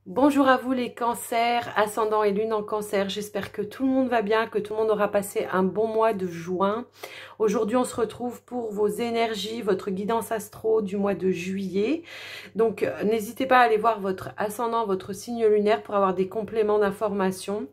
Bonjour à vous les cancers, ascendant et lune en cancer. J'espère que tout le monde va bien, que tout le monde aura passé un bon mois de juin. Aujourd'hui, on se retrouve pour vos énergies, votre guidance astro du mois de juillet. Donc, n'hésitez pas à aller voir votre ascendant, votre signe lunaire pour avoir des compléments d'informations.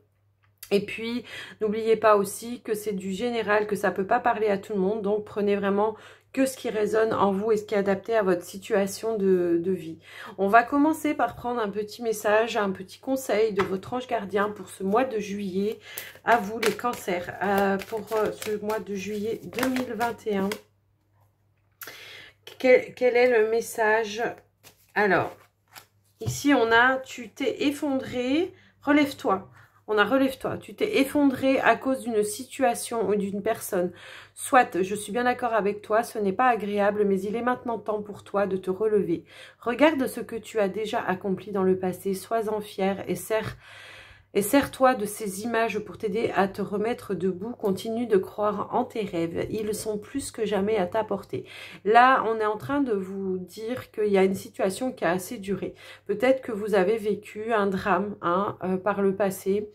Et puis, n'oubliez pas aussi que c'est du général, que ça ne peut pas parler à tout le monde. Donc, prenez vraiment que ce qui résonne en vous et ce qui est adapté à votre situation de vie. On va commencer par prendre un petit message, un petit conseil de votre ange gardien pour ce mois de juillet. À vous les cancers, pour ce mois de juillet 2021. Quel est le message? Alors, ici on a, tu t'es effondré, relève-toi. On a relève-toi, tu t'es effondré à cause d'une situation ou d'une personne. Soit, je suis bien d'accord avec toi, ce n'est pas agréable, mais il est maintenant temps pour toi de te relever. Regarde ce que tu as déjà accompli dans le passé, sois-en fier et sers-toi de ces images pour t'aider à te remettre debout. Continue de croire en tes rêves. Ils sont plus que jamais à ta portée. Là, on est en train de vous dire qu'il y a une situation qui a assez duré. Peut-être que vous avez vécu un drame par le passé.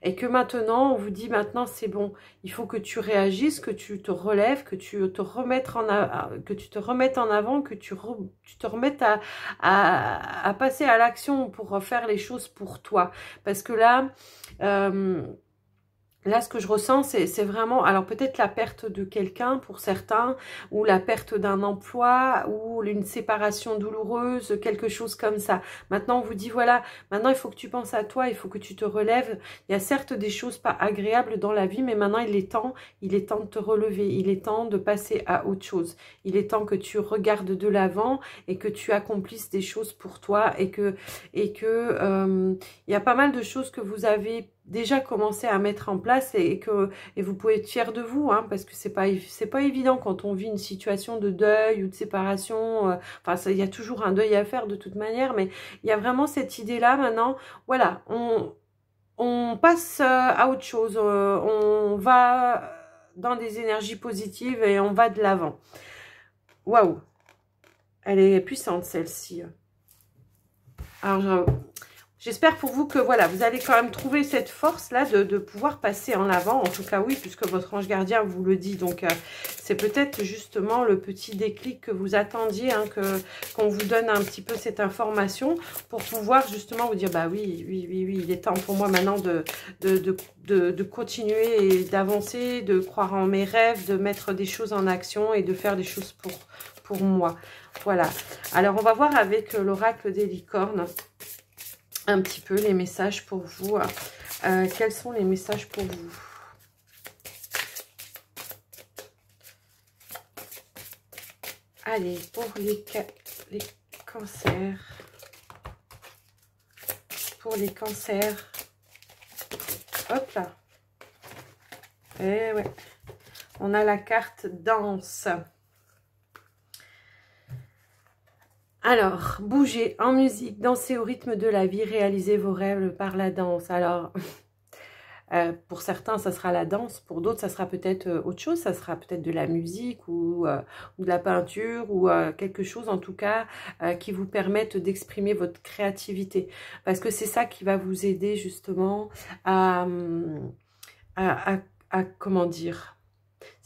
Et que maintenant, on vous dit maintenant c'est bon, il faut que tu réagisses, que tu te relèves, que tu te remettes en avant, que tu te remettes à passer à l'action pour faire les choses pour toi. Parce que là, là, ce que je ressens, c'est vraiment, alors peut-être la perte de quelqu'un pour certains, ou la perte d'un emploi, ou une séparation douloureuse, quelque chose comme ça. Maintenant, on vous dit, voilà, maintenant il faut que tu penses à toi, il faut que tu te relèves. Il y a certes des choses pas agréables dans la vie, mais maintenant il est temps de te relever, il est temps de passer à autre chose. Il est temps que tu regardes de l'avant et que tu accomplisses des choses pour toi et que il y a pas mal de choses que vous avez déjà commencé à mettre en place et vous pouvez être fier de vous, parce que c'est pas évident quand on vit une situation de deuil ou de séparation. Enfin, il y a toujours un deuil à faire de toute manière, mais il y a vraiment cette idée-là maintenant. Voilà, on passe à autre chose, on va dans des énergies positives et on va de l'avant. Waouh, elle est puissante celle-ci. Alors, j'espère pour vous que voilà, vous allez quand même trouver cette force-là de pouvoir passer en avant. En tout cas, oui, puisque votre ange gardien vous le dit. Donc, c'est peut-être justement le petit déclic que vous attendiez, qu'on vous donne un petit peu cette information pour pouvoir justement vous dire, bah oui, il est temps pour moi maintenant de continuer et d'avancer, de croire en mes rêves, de mettre des choses en action et de faire des choses pour moi. Voilà. Alors, on va voir avec l'oracle des licornes un petit peu les messages pour vous. Quels sont les messages pour vous? Allez, pour les cancers. Pour les cancers. Hop là. Eh ouais. On a la carte danse. Alors, bougez en musique, dansez au rythme de la vie, réalisez vos rêves par la danse. Alors, pour certains, ça sera la danse, pour d'autres, ça sera peut-être autre chose, ça sera peut-être de la musique ou de la peinture ou quelque chose en tout cas qui vous permette d'exprimer votre créativité. Parce que c'est ça qui va vous aider justement à comment dire,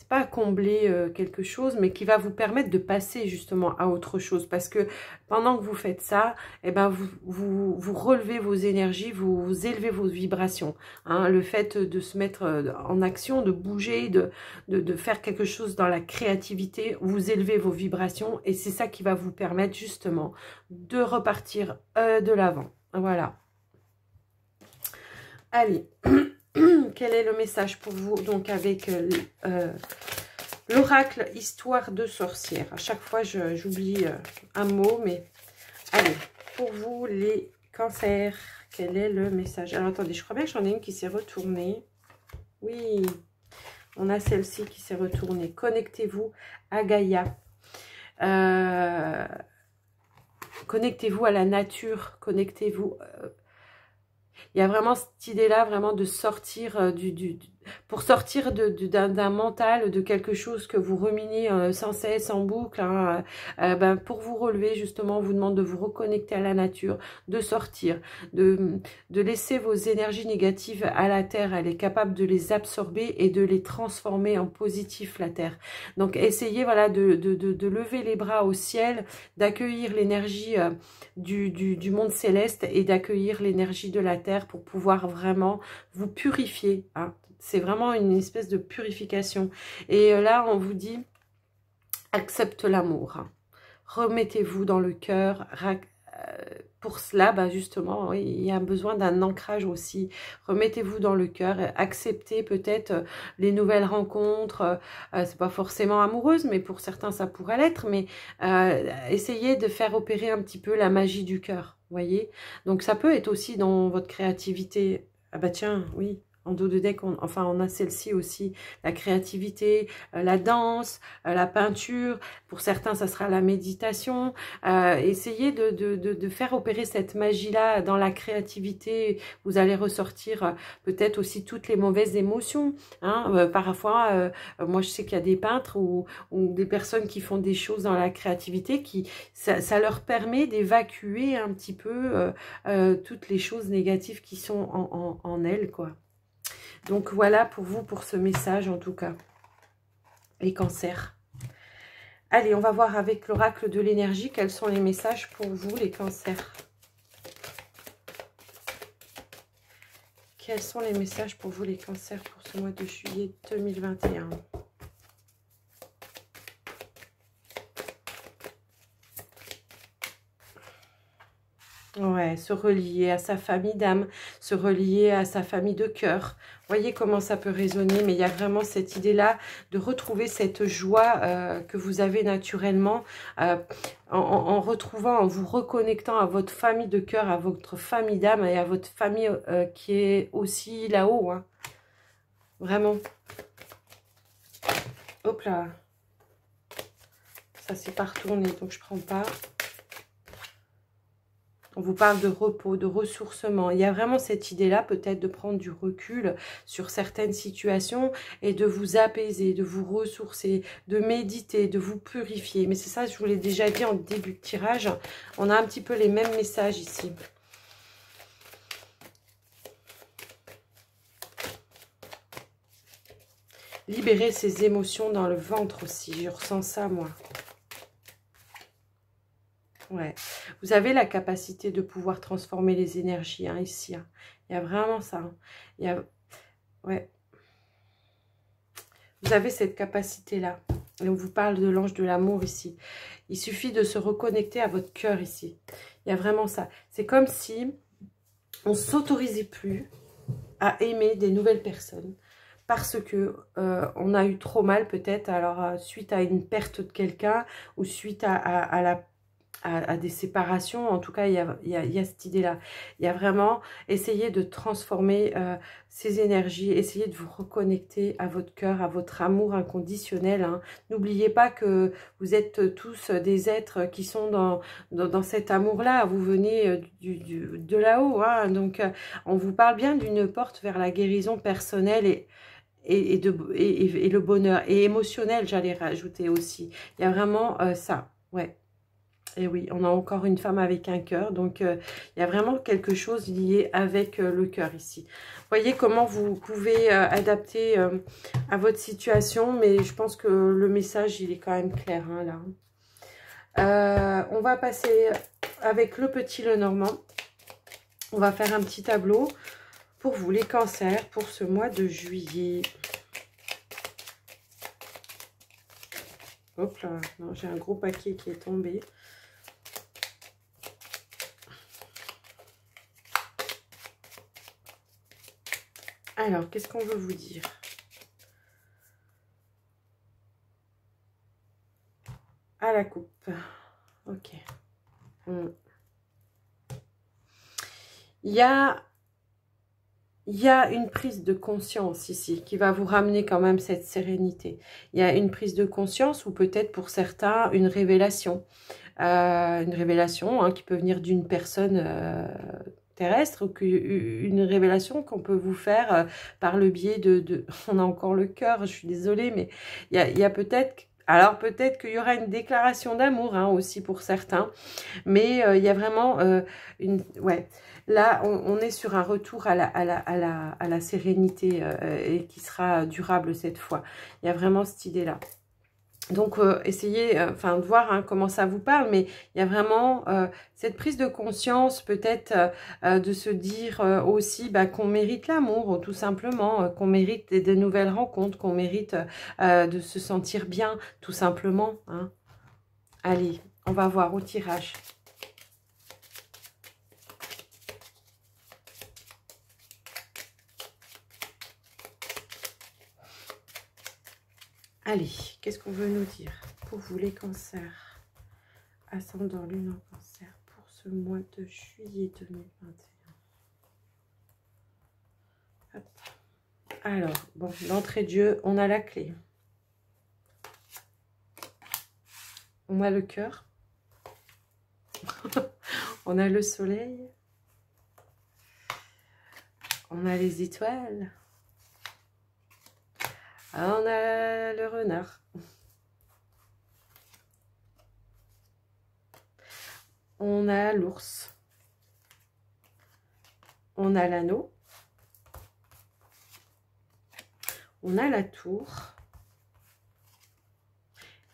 pas à combler quelque chose, mais qui va vous permettre de passer justement à autre chose. Parce que pendant que vous faites ça, eh ben vous relevez vos énergies, vous élevez vos vibrations. Le fait de se mettre en action, de bouger, de faire quelque chose dans la créativité, vous élevez vos vibrations et c'est ça qui va vous permettre justement de repartir de l'avant. Voilà. Allez. Quel est le message pour vous donc avec l'oracle histoire de sorcière? À chaque fois j'oublie un mot, mais allez, pour vous les cancers, quel est le message? Alors attendez, je crois bien que j'en ai une qui s'est retournée. Oui, on a celle-ci qui s'est retournée. Connectez-vous à Gaïa. Connectez-vous à la nature, connectez-vous... Il y a vraiment cette idée-là, vraiment de sortir pour sortir d'un mental, de quelque chose que vous ruminez sans cesse, en boucle, hein, ben, pour vous relever, justement, on vous demande de vous reconnecter à la nature, de sortir, de laisser vos énergies négatives à la Terre. Elle est capable de les absorber et de les transformer en positif, la Terre. Donc, essayez voilà, de lever les bras au ciel, d'accueillir l'énergie du monde céleste et d'accueillir l'énergie de la Terre pour pouvoir vraiment vous purifier, hein. C'est vraiment une espèce de purification. Et là, on vous dit, accepte l'amour. Remettez-vous dans le cœur. Pour cela, bah justement, oui, il y a besoin d'un ancrage aussi. Remettez-vous dans le cœur. Acceptez peut-être les nouvelles rencontres. C'est pas forcément amoureuse, mais pour certains, ça pourrait l'être. Mais essayez de faire opérer un petit peu la magie du cœur. Voyez. Donc, ça peut être aussi dans votre créativité. Ah bah tiens, oui. En dos de deck, on a celle-ci aussi, la créativité, la danse, la peinture. Pour certains, ça sera la méditation. Essayez de faire opérer cette magie-là dans la créativité. Vous allez ressortir peut-être aussi toutes les mauvaises émotions, hein. Parfois, moi, je sais qu'il y a des peintres ou des personnes qui font des choses dans la créativité ça leur permet d'évacuer un petit peu toutes les choses négatives qui sont en elles, quoi. Donc voilà pour vous, pour ce message en tout cas, les cancers. Allez, on va voir avec l'oracle de l'énergie quels sont les messages pour vous, les cancers. Quels sont les messages pour vous, les cancers, pour ce mois de juillet 2021 ? Ouais, se relier à sa famille d'âme, se relier à sa famille de cœur. Voyez comment ça peut résonner, mais il y a vraiment cette idée-là de retrouver cette joie que vous avez naturellement en retrouvant, en vous reconnectant à votre famille de cœur, à votre famille d'âme et à votre famille qui est aussi là-haut, hein. Vraiment. Hop là. Ça s'est pas retourné, donc je prends pas. On vous parle de repos, de ressourcement. Il y a vraiment cette idée-là, peut-être de prendre du recul sur certaines situations et de vous apaiser, de vous ressourcer, de méditer, de vous purifier. Mais c'est ça, je vous l'ai déjà dit en début de tirage. On a un petit peu les mêmes messages ici. Libérer ses émotions dans le ventre aussi. Je ressens ça, moi. Ouais, vous avez la capacité de pouvoir transformer les énergies, hein, ici. Hein. Il y a vraiment ça. Hein. Il y a... Ouais. Vous avez cette capacité-là. Et on vous parle de l'ange de l'amour ici. Il suffit de se reconnecter à votre cœur ici. Il y a vraiment ça. C'est comme si on ne s'autorisait plus à aimer des nouvelles personnes. Parce que on a eu trop mal peut-être, alors suite à une perte de quelqu'un ou suite à des séparations. En tout cas, il y a cette idée-là. Il y a vraiment essayer de transformer ces énergies, essayer de vous reconnecter à votre cœur, à votre amour inconditionnel. Hein. N'oubliez pas que vous êtes tous des êtres qui sont dans cet amour-là. Vous venez de là-haut. Hein. Donc, on vous parle bien d'une porte vers la guérison personnelle et le bonheur. Et émotionnel, j'allais rajouter aussi. Il y a vraiment ça, ouais. Et oui, on a encore une femme avec un cœur. Donc, il y a vraiment quelque chose lié avec le cœur ici. Voyez comment vous pouvez adapter à votre situation. Mais je pense que le message, il est quand même clair, hein, là. On va passer avec le petit Lenormand. On va faire un petit tableau pour vous, les cancers, pour ce mois de juillet. Hop là, j'ai un gros paquet qui est tombé. Alors, qu'est-ce qu'on veut vous dire? À la coupe. Ok. Il y a une prise de conscience ici qui va vous ramener quand même cette sérénité. Il y a une prise de conscience ou peut-être pour certains une révélation. Une révélation hein, qui peut venir d'une personne terrestre, une révélation qu'on peut vous faire par le biais on a encore le cœur, je suis désolée, mais il y a peut-être... Alors peut-être qu'il y aura une déclaration d'amour hein, aussi pour certains, mais il y a vraiment une... Ouais, là on est sur un retour à la sérénité et qui sera durable cette fois. Il y a vraiment cette idée-là. Donc, essayez de voir hein, comment ça vous parle, mais il y a vraiment cette prise de conscience, peut-être de se dire aussi qu'on mérite l'amour, tout simplement, qu'on mérite de nouvelles rencontres, qu'on mérite de se sentir bien, tout simplement. Hein. Allez, on va voir au tirage. Allez, qu'est-ce qu'on veut nous dire pour vous les cancers? Ascendant lune en cancer pour ce mois de juillet 2021. Hop. Alors, bon, d'entrée de jeu, on a la clé. On a le cœur. On a le soleil. On a les étoiles. On a le renard. On a l'ours. On a l'anneau. On a la tour.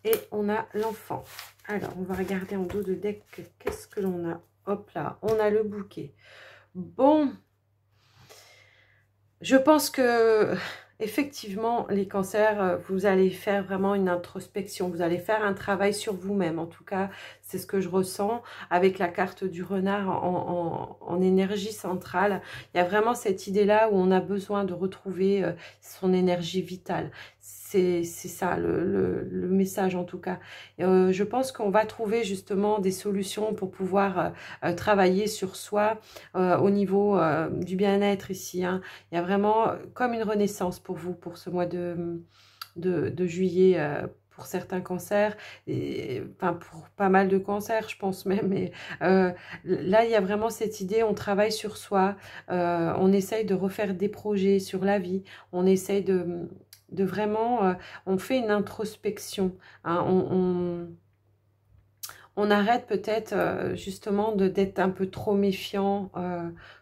Et on a l'enfant. Alors, on va regarder en dos de deck. Qu'est-ce que l'on a? Hop là, on a le bouquet. Bon. Je pense que... Effectivement, les cancers, vous allez faire vraiment une introspection. Vous allez faire un travail sur vous-même. En tout cas, c'est ce que je ressens avec la carte du renard en énergie centrale. Il y a vraiment cette idée-là où on a besoin de retrouver son énergie vitale. C'est ça le message en tout cas. Je pense qu'on va trouver justement des solutions pour pouvoir travailler sur soi au niveau du bien-être ici. Hein. Il y a vraiment comme une renaissance pour vous, pour ce mois de juillet, pour certains cancers, et, enfin pour pas mal de cancers, je pense même. Mais là, il y a vraiment cette idée, on travaille sur soi, on essaye de refaire des projets sur la vie, on essaye de vraiment, on fait une introspection, hein, on arrête peut-être justement d'être un peu trop méfiant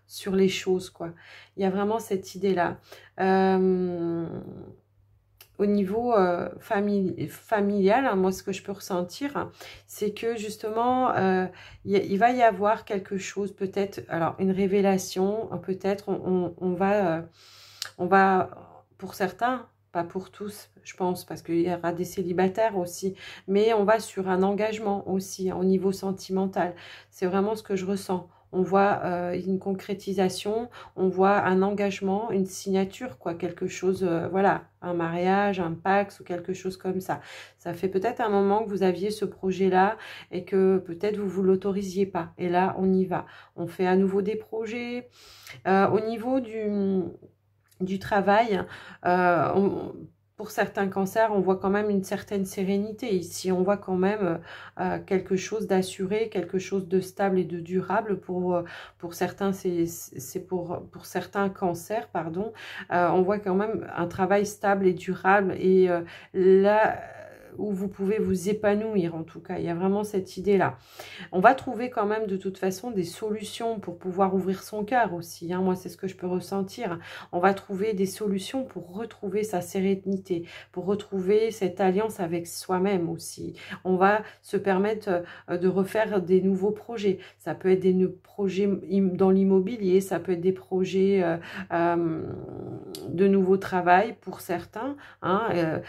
sur les choses, quoi. Il y a vraiment cette idée-là. Au niveau familial, hein, moi ce que je peux ressentir, c'est que justement, il va y avoir quelque chose, peut-être, alors une révélation, peut-être on va, pour certains, pas pour tous, je pense, parce qu'il y aura des célibataires aussi, mais on va sur un engagement aussi, au niveau sentimental. C'est vraiment ce que je ressens. On voit une concrétisation, on voit un engagement, une signature, quoi, quelque chose, voilà, un mariage, un Pacs ou quelque chose comme ça. Ça fait peut-être un moment que vous aviez ce projet-là et que peut-être vous ne l'autorisiez pas. Et là, on y va. On fait à nouveau des projets. Au niveau du travail, pour certains cancers, on voit quand même une certaine sérénité. Ici, on voit quand même quelque chose d'assuré, quelque chose de stable et de durable. Pour certains, c'est pour certains cancers, pardon. On voit quand même un travail stable et durable. Et là où vous pouvez vous épanouir, en tout cas. Il y a vraiment cette idée-là. On va trouver quand même de toute façon des solutions pour pouvoir ouvrir son cœur aussi. Hein. Moi, c'est ce que je peux ressentir. On va trouver des solutions pour retrouver sa sérénité, pour retrouver cette alliance avec soi-même aussi. On va se permettre de refaire des nouveaux projets. Ça peut être des projets dans l'immobilier, ça peut être des projets de nouveau travail pour certains, hein,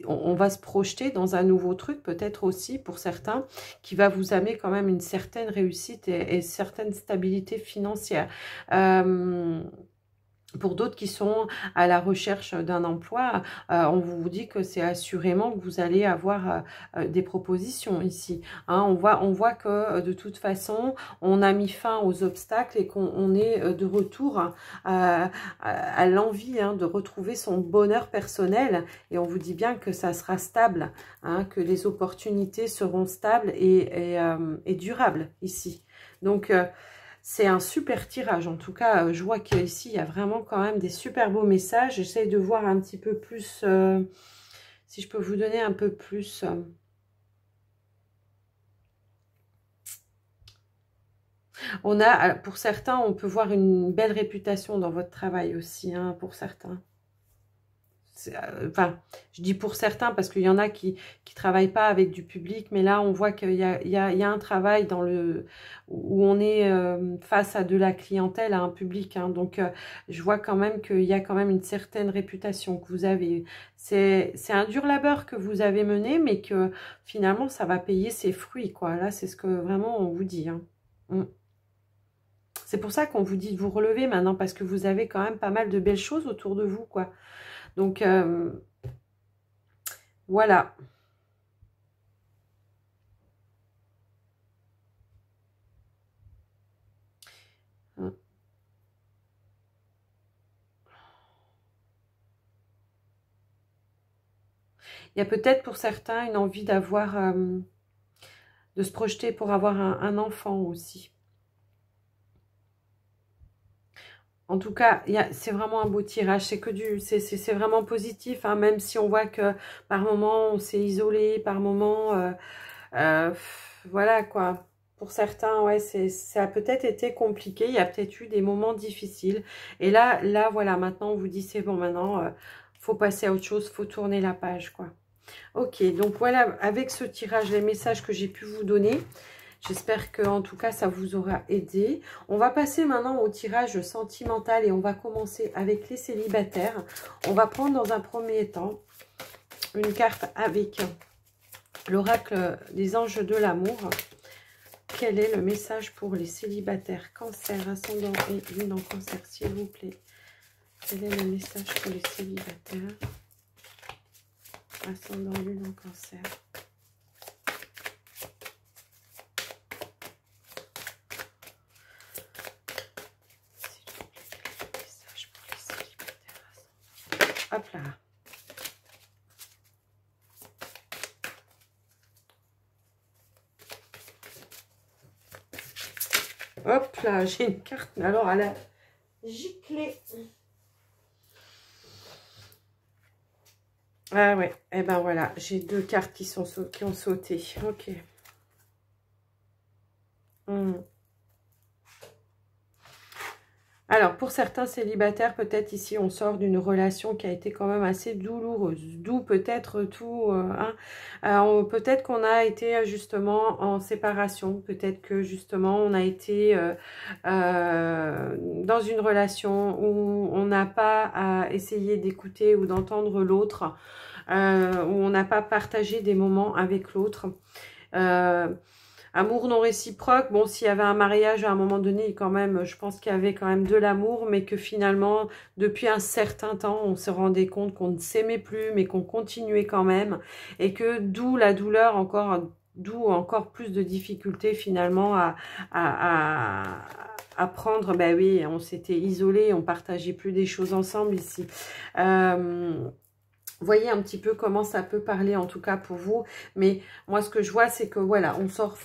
on va se projeter dans un nouveau truc, peut-être aussi pour certains, qui va vous amener quand même une certaine réussite et certaine stabilité financière. Pour d'autres qui sont à la recherche d'un emploi, on vous dit que c'est assurément que vous allez avoir des propositions ici. Hein, on voit que de toute façon, on a mis fin aux obstacles et qu'on est de retour à l'envie hein, de retrouver son bonheur personnel. Et on vous dit bien que ça sera stable, hein, que les opportunités seront stables et durables ici. Donc, c'est un super tirage. En tout cas, je vois qu'ici, il y a vraiment quand même des super beaux messages. J'essaye de voir un petit peu plus, si je peux vous donner un peu plus. On a, pour certains, on peut voir une belle réputation dans votre travail aussi, hein, pour certains. Enfin, je dis pour certains parce qu'il y en a qui travaillent pas avec du public, mais là on voit qu'il y a un travail dans où on est face à de la clientèle, à un public, hein. Donc je vois quand même qu'il y a quand même une certaine réputation que vous avez. C'est un dur labeur que vous avez mené, mais que finalement ça va payer ses fruits, quoi. Là c'est ce que vraiment on vous dit, hein. C'est pour ça qu'on vous dit de vous relever maintenant, parce que vous avez quand même pas mal de belles choses autour de vous, quoi. Donc, voilà. Il y a peut-être pour certains une envie d'avoir, de se projeter pour avoir un enfant aussi. En tout cas, c'est vraiment un beau tirage. C'est vraiment positif, hein, même si on voit que par moment on s'est isolé, par moment, voilà quoi. Pour certains, ouais, ça a peut-être été compliqué. Il y a peut-être eu des moments difficiles. Et là, voilà, maintenant on vous dit c'est bon, maintenant, faut passer à autre chose, faut tourner la page, quoi. Ok, donc voilà, avec ce tirage, les messages que j'ai pu vous donner. J'espère que en tout cas, ça vous aura aidé. On va passer maintenant au tirage sentimental et on va commencer avec les célibataires. On va prendre dans un premier temps une carte avec l'oracle des anges de l'amour. Quel est le message pour les célibataires? Cancer, ascendant et lune en cancer, s'il vous plaît. Quel est le message pour les célibataires? Ascendant, lune en cancer. Hop là. Hop là, j'ai une carte. Alors, elle a giclé. Ah ouais, et ben voilà, j'ai deux cartes qui ont sauté. Ok. Alors, pour certains célibataires, peut-être ici, on sort d'une relation qui a été quand même assez douloureuse. D'où peut-être tout... hein. Peut-être qu'on a été justement en séparation. Peut-être que justement, on a été dans une relation où on n'a pas essayé d'écouter ou d'entendre l'autre. Où on n'a pas partagé des moments avec l'autre. Amour non réciproque, bon, s'il y avait un mariage à un moment donné, quand même, je pense qu'il y avait quand même de l'amour, mais que finalement, depuis un certain temps, on se rendait compte qu'on ne s'aimait plus, mais qu'on continuait quand même, et que d'où la douleur encore, d'où encore plus de difficultés finalement à prendre. Ben oui, on s'était isolés, on partageait plus des choses ensemble ici. Voyez un petit peu comment ça peut parler en tout cas pour vous, mais moi ce que je vois c'est que voilà, on sort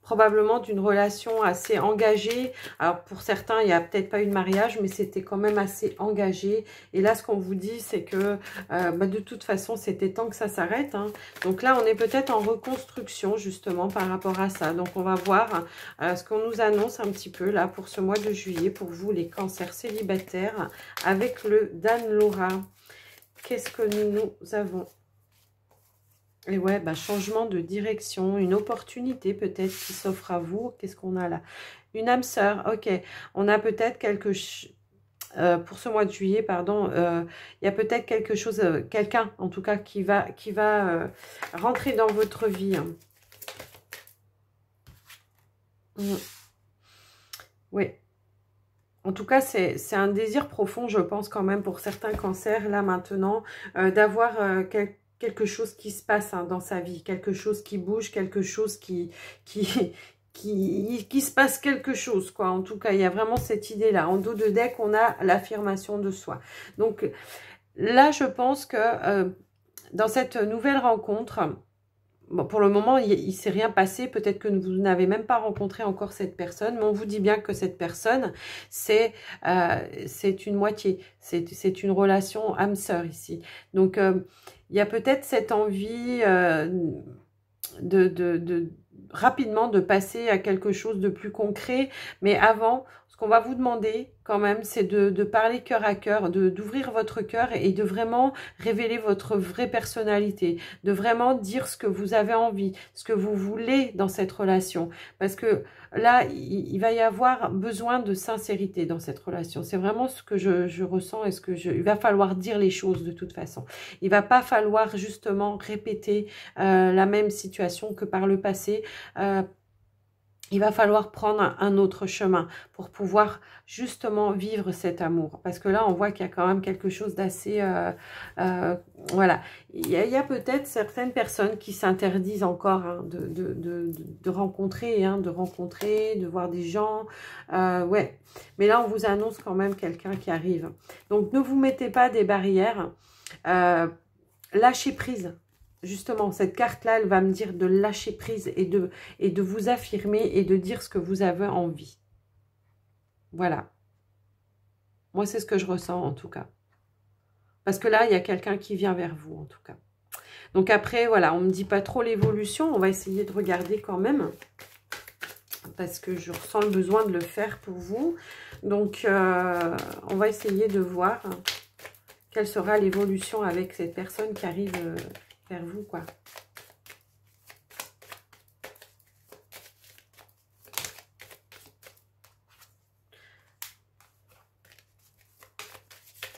probablement d'une relation assez engagée. Alors pour certains il n'y a peut-être pas eu de mariage, mais c'était quand même assez engagé, et là ce qu'on vous dit c'est que de toute façon c'était temps que ça s'arrête, hein. Donc là on est peut-être en reconstruction justement par rapport à ça. Donc on va voir ce qu'on nous annonce un petit peu là pour ce mois de juillet pour vous les cancers célibataires avec le Dan Laura. Qu'est-ce que nous avons? Et ouais, changement de direction, une opportunité peut-être qui s'offre à vous. Qu'est-ce qu'on a là? Une âme sœur, ok. On a peut-être pour ce mois de juillet, pardon, il y a peut-être quelque chose, quelqu'un en tout cas qui va rentrer dans votre vie. Oui. En tout cas, c'est un désir profond, je pense, quand même, pour certains cancers, là, maintenant, d'avoir quelque chose qui se passe dans sa vie, quelque chose qui bouge, quelque chose qui se passe quelque chose, quoi. En tout cas, il y a vraiment cette idée-là. En dos de deck, on a l'affirmation de soi. Donc, là, je pense que dans cette nouvelle rencontre, bon, pour le moment, il ne s'est rien passé. Peut-être que vous n'avez même pas rencontré encore cette personne. Mais on vous dit bien que cette personne, c'est une moitié. C'est une relation âme-sœur ici. Donc, il y a peut-être cette envie rapidement de passer à quelque chose de plus concret. Mais avant, ce qu'on va vous demander quand même, c'est de parler cœur à cœur, d'ouvrir votre cœur et de vraiment révéler votre vraie personnalité, de vraiment dire ce que vous avez envie, ce que vous voulez dans cette relation. Parce que là, il va y avoir besoin de sincérité dans cette relation. C'est vraiment ce que je ressens et il va falloir dire les choses de toute façon. Il va pas falloir justement répéter la même situation que par le passé. Il va falloir prendre un autre chemin pour pouvoir justement vivre cet amour. Parce que là, on voit qu'il y a quand même quelque chose d'assez... voilà. Il y a peut-être certaines personnes qui s'interdisent encore hein, de rencontrer, hein, de voir des gens. Ouais. Mais là, on vous annonce quand même quelqu'un qui arrive. Donc, ne vous mettez pas des barrières. Lâchez prise. Justement, cette carte-là, elle va me dire de lâcher prise et de vous affirmer et de dire ce que vous avez envie. Voilà. Moi, c'est ce que je ressens en tout cas. Parce que là, il y a quelqu'un qui vient vers vous en tout cas. Donc après, voilà, on ne me dit pas trop l'évolution. On va essayer de regarder quand même. Parce que je ressens le besoin de le faire pour vous. Donc, on va essayer de voir quelle sera l'évolution avec cette personne qui arrive... vers vous, quoi.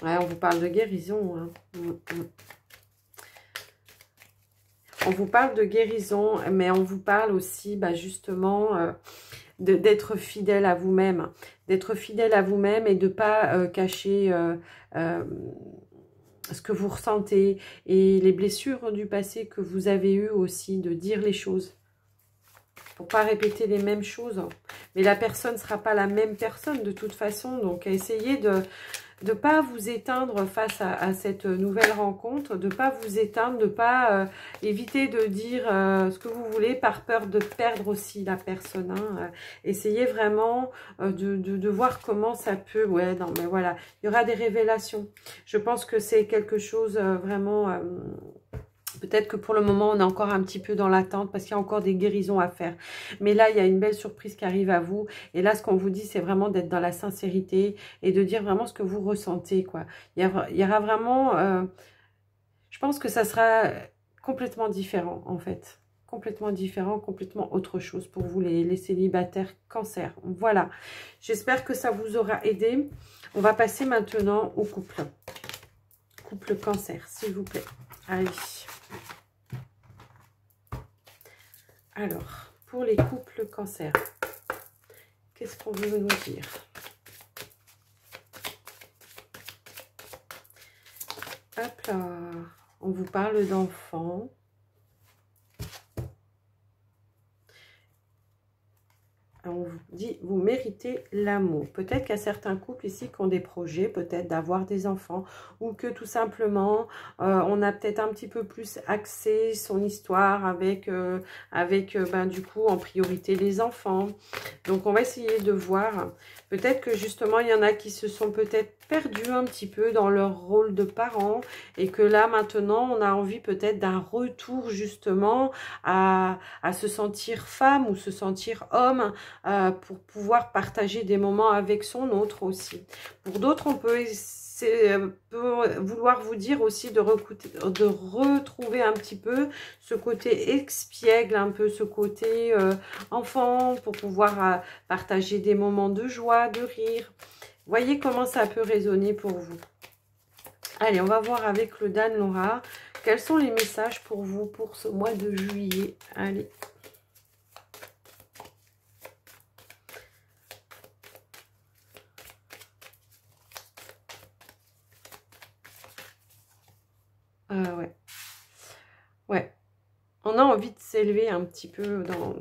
Ouais, on vous parle de guérison. Hein. On vous parle de guérison, mais on vous parle aussi, bah, justement, d'être fidèle à vous-même. D'être fidèle à vous-même et de ne pas cacher... ce que vous ressentez et les blessures du passé que vous avez eues aussi, de dire les choses. Pour pas répéter les mêmes choses. Mais la personne ne sera pas la même personne de toute façon. Donc, essayez de ne pas vous éteindre face à cette nouvelle rencontre. De ne pas vous éteindre, de ne pas éviter de dire ce que vous voulez par peur de perdre aussi la personne. Hein. Essayez vraiment de voir comment ça peut... Ouais, non, mais voilà. Il y aura des révélations. Je pense que c'est quelque chose vraiment... Peut-être que pour le moment, on est encore un petit peu dans l'attente parce qu'il y a encore des guérisons à faire. Mais là, il y a une belle surprise qui arrive à vous. Et là, ce qu'on vous dit, c'est vraiment d'être dans la sincérité et de dire vraiment ce que vous ressentez, quoi. Il y aura vraiment... je pense que ça sera complètement différent, en fait. Complètement différent, complètement autre chose pour vous, les célibataires cancer. Voilà. J'espère que ça vous aura aidé. On va passer maintenant au couple. Couple cancer, s'il vous plaît. Allez. Alors, pour les couples cancer, qu'est-ce qu'on veut nous dire? Hop là, on vous parle d'enfants. On vous dit, vous méritez l'amour. Peut-être qu'il y a certains couples ici qui ont des projets, peut-être d'avoir des enfants, ou que tout simplement, on a peut-être un petit peu plus axé son histoire avec ben, du coup, en priorité les enfants. Donc, on va essayer de voir. Peut-être que justement, il y en a qui se sont peut-être perdus un petit peu dans leur rôle de parents et que là, maintenant, on a envie peut-être d'un retour justement à se sentir femme ou se sentir homme, pour pouvoir partager des moments avec son autre aussi. Pour d'autres, on peut vouloir vous dire aussi de retrouver un petit peu ce côté espiègle, un peu ce côté enfant, pour pouvoir partager des moments de joie, de rire. Voyez comment ça peut résonner pour vous. Allez, on va voir avec le Dan Laura. Quels sont les messages pour vous pour ce mois de juillet? Allez. Ouais. Ouais. On a envie de s'élever un petit peu dans...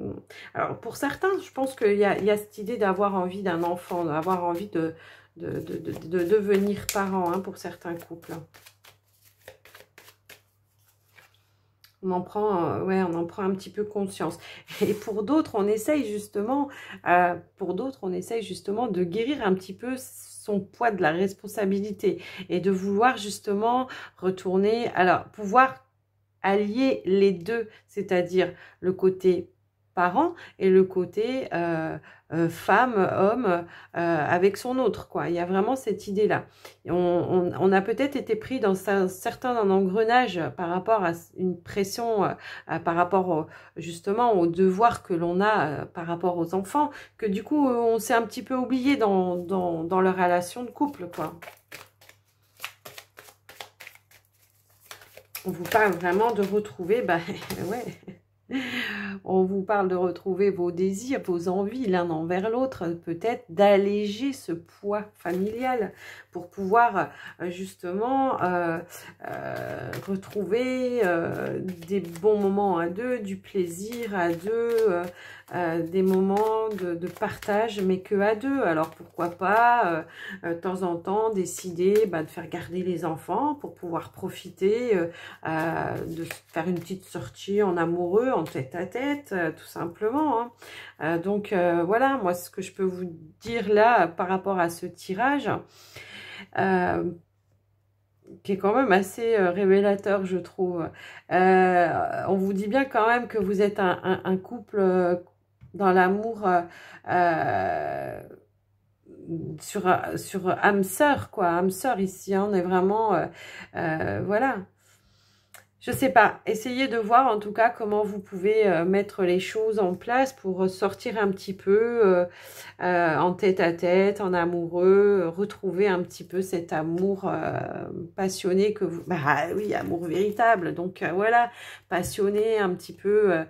Alors, pour certains, je pense qu'il y a cette idée d'avoir envie d'un enfant, d'avoir envie de devenir parent, hein, pour certains couples. ouais, on en prend un petit peu conscience. Et pour d'autres, on essaye justement, de guérir un petit peu son poids de la responsabilité et de vouloir justement retourner, alors pouvoir allier les deux, c'est-à-dire le côté parent et le côté femme, homme avec son autre, quoi. Il y a vraiment cette idée-là. On a peut-être été pris dans certains engrenages par rapport à une pression, par rapport justement au devoir que l'on a par rapport aux enfants, que du coup on s'est un petit peu oublié dans leur relation de couple, quoi. On vous parle vraiment de retrouver, bah ouais, on vous parle de retrouver vos désirs, vos envies l'un envers l'autre, peut-être d'alléger ce poids familial pour pouvoir justement retrouver des bons moments à deux, du plaisir à deux, des moments de partage, mais que à deux. Alors pourquoi pas de temps en temps décider de faire garder les enfants pour pouvoir profiter de faire une petite sortie en amoureux, en tête-à-tête, tout simplement. Hein. Donc voilà, moi ce que je peux vous dire là par rapport à ce tirage, qui est quand même assez révélateur, je trouve. On vous dit bien quand même que vous êtes un couple dans l'amour sur âme sœur, quoi. Âme sœur ici, hein, on est vraiment... voilà. Je sais pas, essayez de voir en tout cas comment vous pouvez mettre les choses en place pour sortir un petit peu en tête-à-tête, en amoureux, retrouver un petit peu cet amour passionné que vous... Bah oui, amour véritable, donc voilà, passionné un petit peu,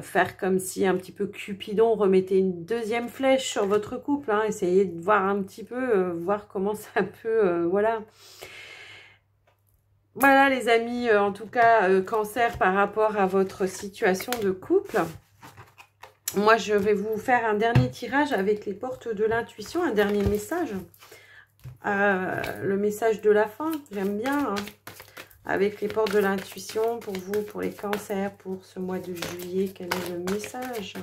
faire comme si un petit peu Cupidon remettait une deuxième flèche sur votre couple, hein, essayez de voir un petit peu, voir comment ça peut, voilà... Voilà les amis, en tout cas, Cancer par rapport à votre situation de couple. Moi, je vais vous faire un dernier tirage avec les portes de l'intuition, un dernier message. Le message de la fin, j'aime bien. Hein, avec les portes de l'intuition pour vous, pour les cancers, pour ce mois de juillet. Quel est le message ?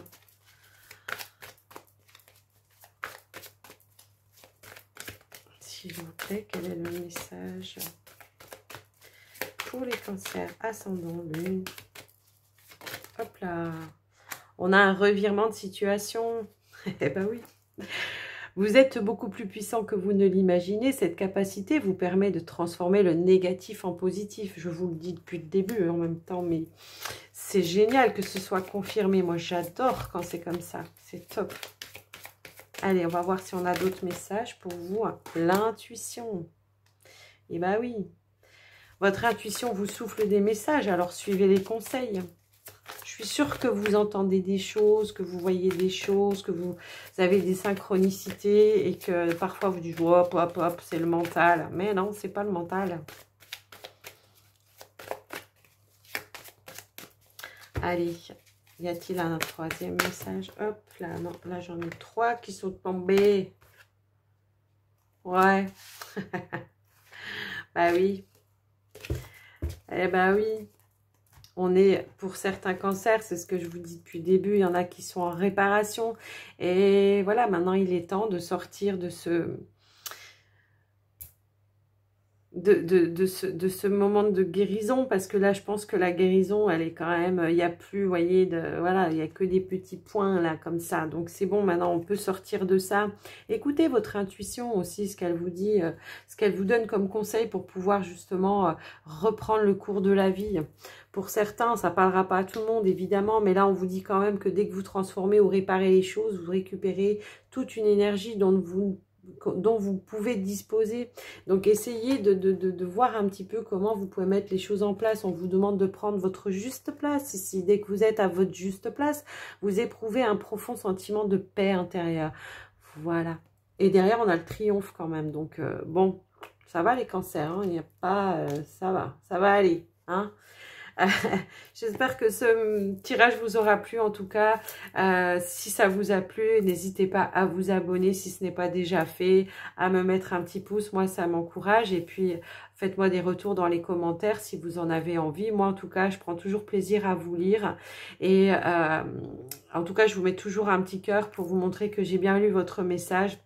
S'il vous plaît, quel est le message ? Pour les cancers, ascendant, lune. Hop là. On a un revirement de situation. Eh ben oui. Vous êtes beaucoup plus puissant que vous ne l'imaginez. Cette capacité vous permet de transformer le négatif en positif. Je vous le dis depuis le début en même temps, mais c'est génial que ce soit confirmé. Moi, j'adore quand c'est comme ça. C'est top. Allez, on va voir si on a d'autres messages pour vous. L'intuition. Eh ben oui. Votre intuition vous souffle des messages, alors suivez les conseils. Je suis sûre que vous entendez des choses, que vous voyez des choses, que vous avez des synchronicités et que parfois vous dites hop, hop, hop, c'est le mental. Mais non, c'est pas le mental. Allez, y a-t-il un troisième message? Hop, là, non, là j'en ai 3 qui sont tombés. Ouais. Bah oui. Eh ben oui, on est, pour certains cancers, c'est ce que je vous dis depuis le début, il y en a qui sont en réparation. Et voilà, maintenant il est temps de sortir de ce moment de guérison, parce que là je pense que la guérison elle est quand même, il n'y a plus, vous voyez, voilà, il n'y a que des petits points là comme ça, donc c'est bon, maintenant on peut sortir de ça. Écoutez votre intuition aussi, ce qu'elle vous dit, ce qu'elle vous donne comme conseil pour pouvoir justement reprendre le cours de la vie. Pour certains, ça parlera pas à tout le monde évidemment, mais là on vous dit quand même que dès que vous transformez ou réparez les choses, vous récupérez toute une énergie dont vous pouvez disposer. Donc essayez de voir un petit peu comment vous pouvez mettre les choses en place. On vous demande de prendre votre juste place ici. Dès que vous êtes à votre juste place, vous éprouvez un profond sentiment de paix intérieure. Voilà. Et derrière, on a le triomphe quand même. Donc bon, ça va les cancers, hein, il n'y a pas... ça va aller. Hein. J'espère que ce tirage vous aura plu en tout cas. Si ça vous a plu, n'hésitez pas à vous abonner si ce n'est pas déjà fait, à me mettre un petit pouce, moi ça m'encourage. Et puis faites-moi des retours dans les commentaires si vous en avez envie. Moi en tout cas, je prends toujours plaisir à vous lire. Et en tout cas, je vous mets toujours un petit cœur pour vous montrer que j'ai bien lu votre message.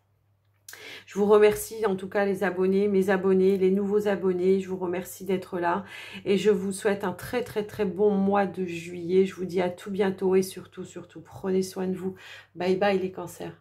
Je vous remercie en tout cas les abonnés, mes abonnés, les nouveaux abonnés. Je vous remercie d'être là et je vous souhaite un très très très bon mois de juillet. Je vous dis à tout bientôt et surtout, surtout, prenez soin de vous. Bye bye les cancers.